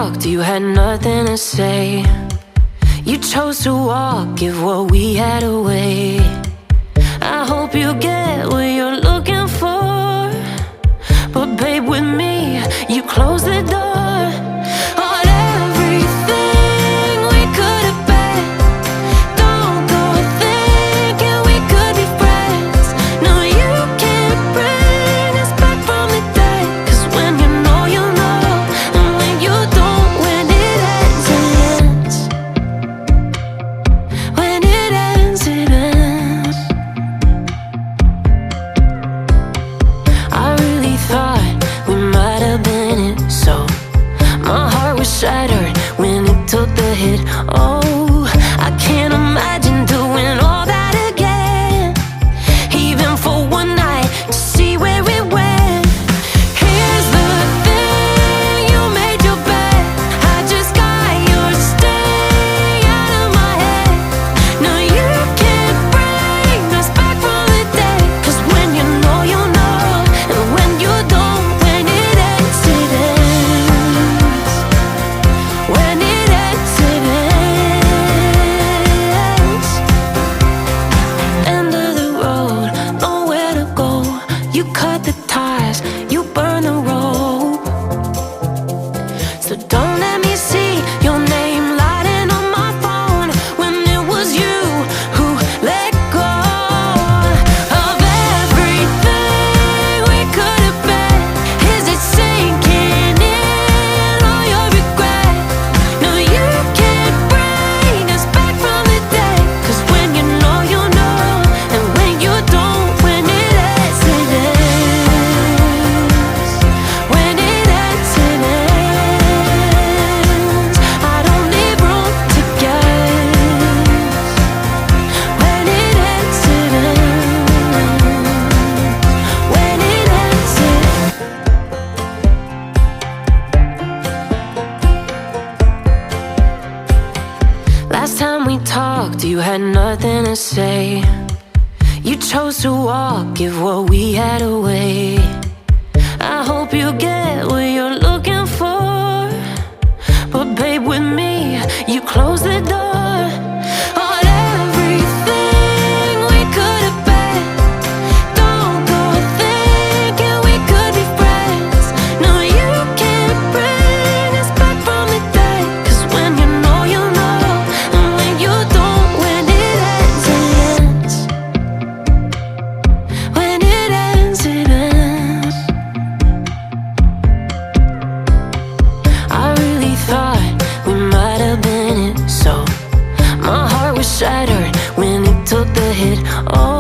talked, you had nothing to say. You chose to walk, give what we had away. I hope you get what you're looking for, but babe, with me, you close the door on everything we could have been. Don't go thinking we could be friends. No, you can't bring us back from the dead. 'Cause when you know, you know, and when you don't, when it ends, it ends. When it ends, it ends. I really thought we might have been it, so my heart was shattered when it took the hit. Oh, I can't imagine doing all that again, even for one night to see where it went. Here's the thing, you made your bed, I just got your stay out of my head. No, you can't bring us back from the dead. 'Cause when you know, you know, and when you don't, when it ends, it ends. When it ends, it ends. End of the road, nowhere to go. You cut the ties, you burn the rope. So don't let me see your name lighting on my phone when it was you who let go of everything we could have been. Is it sinking in all your regret? No, you can't bring us back from the dead. 'Cause when you know, you know, and when you don't, when it ends, it ends. When it ends, it ends. I don't leave room to guess. When it ends, it ends. When it ends, it ends. Last time we talked, you had nothing to say. You chose to walk, give what we had away. I hope you get what you're looking for, but babe, with me, you close the door on everything we could have been. Don't go thinking we could be friends. No, you can't bring us back from the dead. 'Cause when you know, you know, and when you don't, when it ends, it ends. When it ends, it ends. I really thought we might have been it, so my heart was shattered when it took the hit. Oh,